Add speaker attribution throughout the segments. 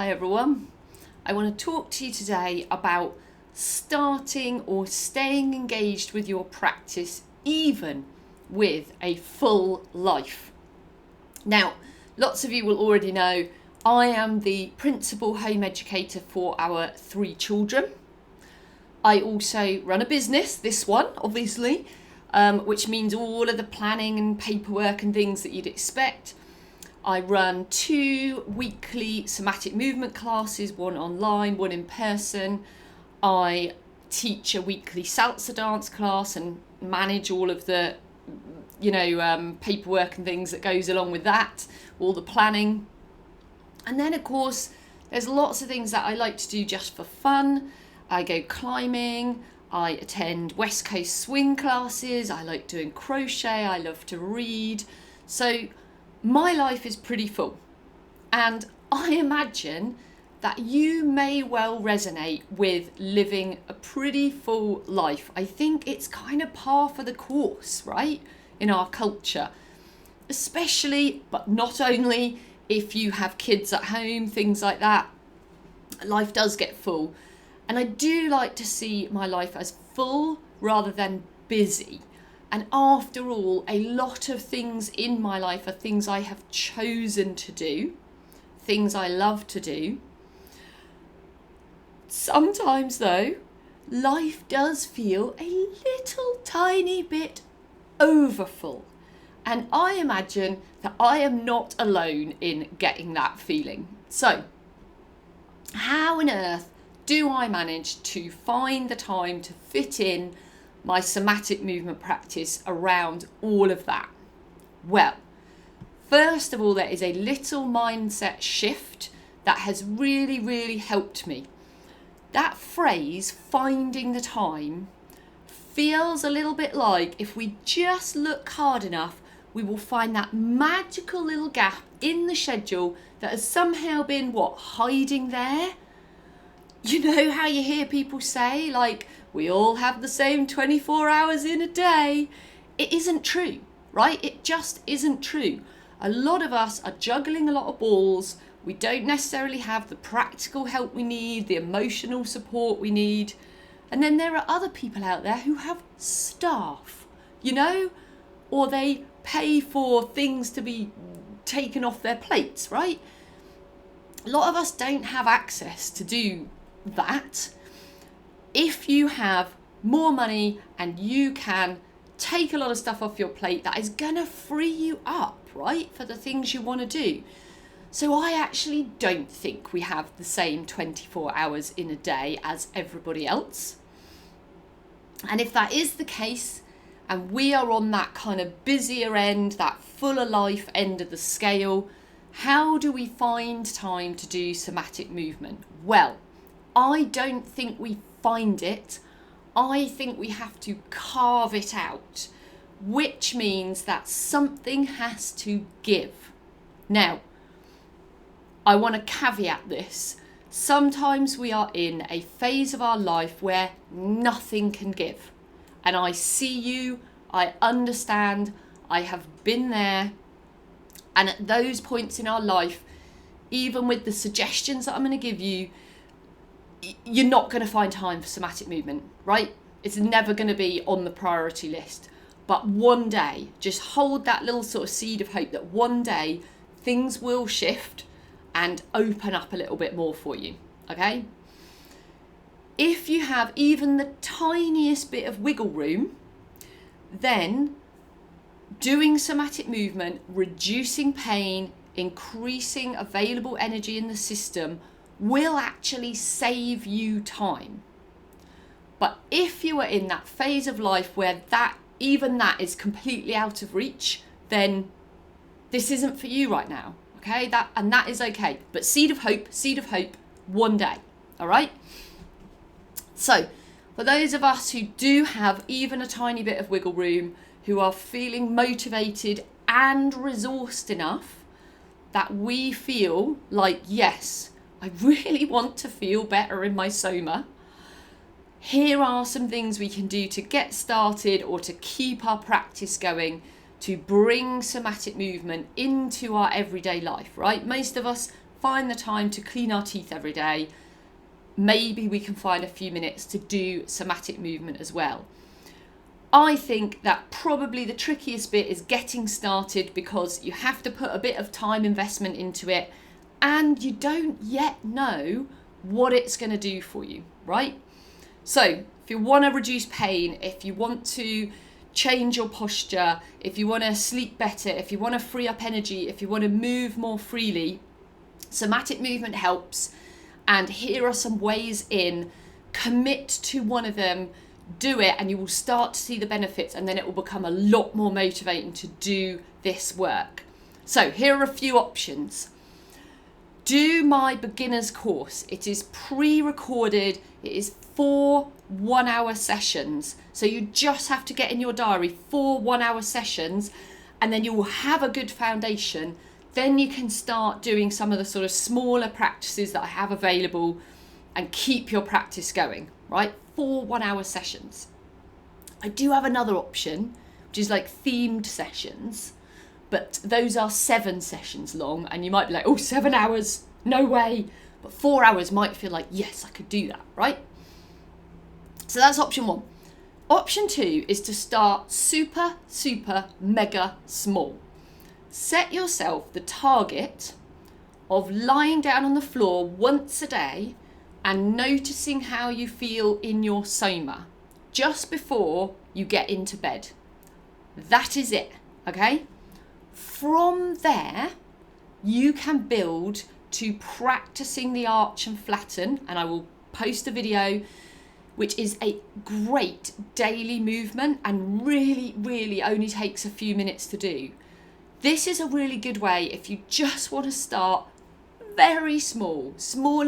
Speaker 1: Hi everyone. I want to talk to you today about starting or staying engaged with your practice even with a full life. Now, lots of you will already know I am the principal home educator for our 3 children. I also run a business, this one obviously, which means all of the planning and paperwork and things that you'd expect. I run 2 weekly somatic movement classes, one online, one in person. I teach a weekly salsa dance class and manage all of the, paperwork and things that goes along with that, all the planning. And then, of course, there's lots of things that I like to do just for fun. I go climbing, I attend West Coast swing classes, I like doing crochet, I love to read. So my life is pretty full, and I imagine that you may well resonate with living a pretty full life. I think it's kind of par for the course, right, in our culture, especially, but not only if you have kids at home, things like that. Life does get full, and I do like to see my life as full rather than busy. And after all, a lot of things in my life are things I have chosen to do, things I love to do. Sometimes though, life does feel a little tiny bit overfull. And I imagine that I am not alone in getting that feeling. So, how on earth do I manage to find the time to fit in my somatic movement practice around all of that? Well, first of all, there is a little mindset shift that has really helped me. That phrase, finding the time, feels a little bit like if we just look hard enough, we will find that magical little gap in the schedule that has somehow been, hiding there? You know how you hear people say, like, we all have the same 24 hours in a day. It isn't true, right? It just isn't true. A lot of us are juggling a lot of balls. We don't necessarily have the practical help we need, the emotional support we need. And then there are other people out there who have staff, or they pay for things to be taken off their plates, right? A lot of us don't have access to do that. If you have more money and you can take a lot of stuff off your plate, that is going to free you up, right, for the things you want to do. So I actually don't think we have the same 24 hours in a day as everybody else. And if that is the case, and we are on that kind of busier end, that fuller life end of the scale, how do we find time to do somatic movement? Well, I don't think we find it. I think we have to carve it out, which means that something has to give. Now, I want to caveat this. Sometimes we are in a phase of our life where nothing can give. And I see you, I understand, I have been there. And at those points in our life, even with the suggestions that I'm going to give you, you're not going to find time for somatic movement, right? It's never going to be on the priority list. But one day, just hold that little sort of seed of hope that one day things will shift and open up a little bit more for you, okay? If you have even the tiniest bit of wiggle room, then doing somatic movement, reducing pain, increasing available energy in the system will actually save you time. But if you are in that phase of life where even that is completely out of reach, then this isn't for you right now, okay? That is okay. But seed of hope, one day, all right? So, for those of us who do have even a tiny bit of wiggle room, who are feeling motivated and resourced enough that we feel like, yes, I really want to feel better in my soma, here are some things we can do to get started or to keep our practice going, to bring somatic movement into our everyday life, right? Most of us find the time to clean our teeth every day, maybe we can find a few minutes to do somatic movement as well. I think that probably the trickiest bit is getting started, because you have to put a bit of time investment into it and you don't yet know what it's going to do for you, right? So if you want to reduce pain, if you want to change your posture, if you want to sleep better, if you want to free up energy, if you want to move more freely, somatic movement helps. And here are some ways in. Commit to one of them, do it, and you will start to see the benefits, and then it will become a lot more motivating to do this work. So here are a few options. Do my beginner's course. It is pre-recorded. It is 4 1-hour sessions. So you just have to get in your diary 4 1-hour sessions, and then you will have a good foundation. Then you can start doing some of the sort of smaller practices that I have available and keep your practice going, right? 4 1-hour sessions. I do have another option, which is like themed sessions, but those are 7 sessions long, and you might be like, oh, 7 hours, no way. But 4 hours might feel like, yes, I could do that, right? So that's option 1. Option 2 is to start super, super, mega small. Set yourself the target of lying down on the floor once a day and noticing how you feel in your soma just before you get into bed. That is it, okay? From there, you can build to practicing the arch and flatten, and I will post a video which is a great daily movement and really, really only takes a few minutes to do. This is a really good way if you just want to start very small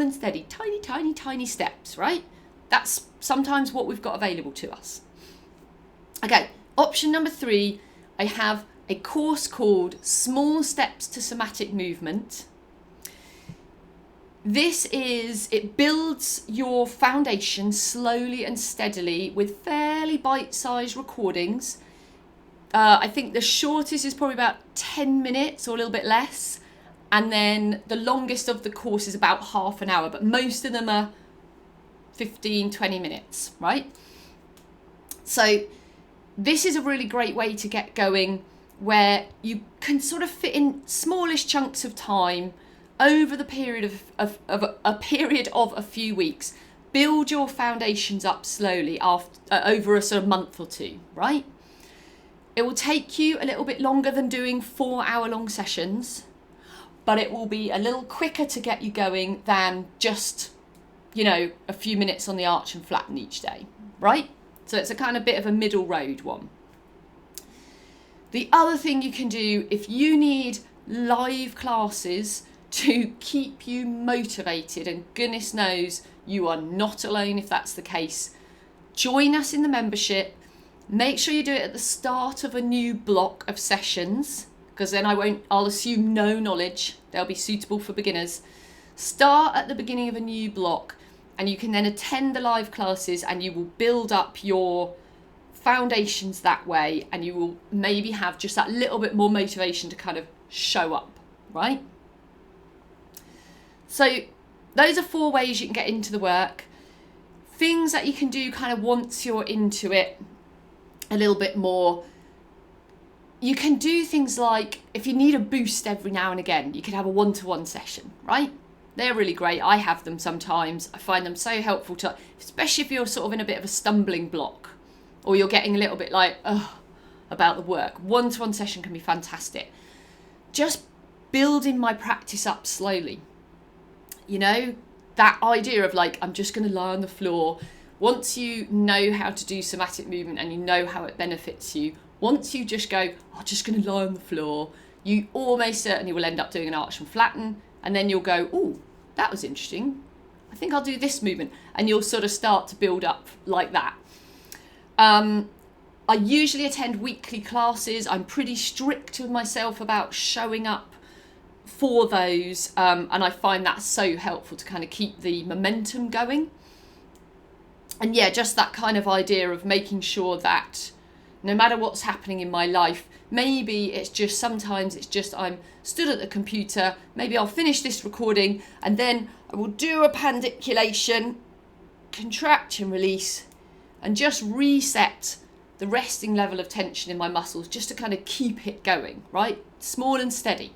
Speaker 1: and steady, tiny, tiny, tiny steps, right? That's sometimes what we've got available to us. Okay, option number 3, I have a course called Small Steps to Somatic Movement. It builds your foundation slowly and steadily with fairly bite-sized recordings. I think the shortest is probably about 10 minutes or a little bit less. And then the longest of the course is about half an hour, but most of them are 15, 20 minutes, right? So this is a really great way to get going, where you can sort of fit in smallish chunks of time over the period of a few weeks. Build your foundations up slowly over a sort of month or 2, right? It will take you a little bit longer than doing 4-hour-long sessions, but it will be a little quicker to get you going than just, a few minutes on the arch and flatten each day, right? So it's a kind of bit of a middle road one. The other thing you can do, if you need live classes to keep you motivated, and goodness knows you are not alone if that's the case, join us in the membership. Make sure you do it at the start of a new block of sessions, because then I'll assume no knowledge. They'll be suitable for beginners. Start at the beginning of a new block, and you can then attend the live classes, and you will build up your foundations that way, and you will maybe have just that little bit more motivation to kind of show up, right? So those are 4 ways you can get into the work. Things that you can do kind of once you're into it a little bit more. You can do things like, if you need a boost every now and again, you could have a 1-to-1 session, right? They're really great. I have them sometimes. I find them so helpful especially if you're sort of in a bit of a stumbling block, or you're getting a little bit like, about the work. 1-to-1 session can be fantastic. Just building my practice up slowly. That idea of like, I'm just going to lie on the floor. Once you know how to do somatic movement and you know how it benefits you, once you just go, I'm just going to lie on the floor, you almost certainly will end up doing an arch and flatten, and then you'll go, oh, that was interesting. I think I'll do this movement. And you'll sort of start to build up like that. I usually attend weekly classes. I'm pretty strict with myself about showing up for those, and I find that so helpful to kind of keep the momentum going. And yeah, just that kind of idea of making sure that no matter what's happening in my life. Maybe it's just, sometimes it's just I'm stood at the computer, maybe I'll finish this recording and then I will do a pandiculation, contract and release, and just reset the resting level of tension in my muscles just to kind of keep it going, right? Small and steady.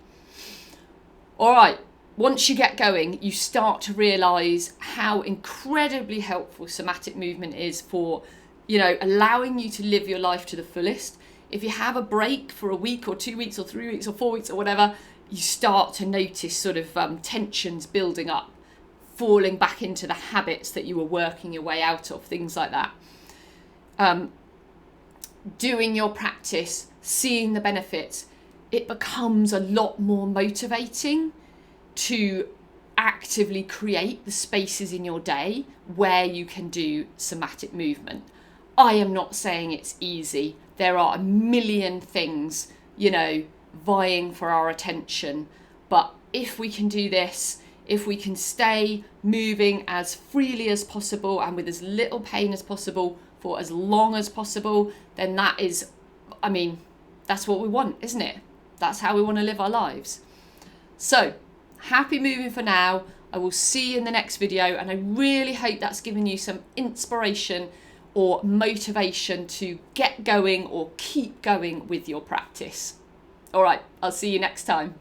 Speaker 1: All right, once you get going, you start to realise how incredibly helpful somatic movement is for, you know, allowing you to live your life to the fullest. If you have a break for a week or 2 weeks or 3 weeks or 4 weeks or whatever, you start to notice sort of tensions building up, falling back into the habits that you were working your way out of, things like that. Doing your practice, seeing the benefits, it becomes a lot more motivating to actively create the spaces in your day where you can do somatic movement. I am not saying it's easy. There are a million things, you know, vying for our attention. But if we can do this, if we can stay moving as freely as possible and with as little pain as possible for as long as possible, then that is, I mean, that's what we want, isn't it? That's how we want to live our lives. So, happy moving for now. I will see you in the next video, and I really hope that's given you some inspiration or motivation to get going or keep going with your practice. All right, I'll see you next time.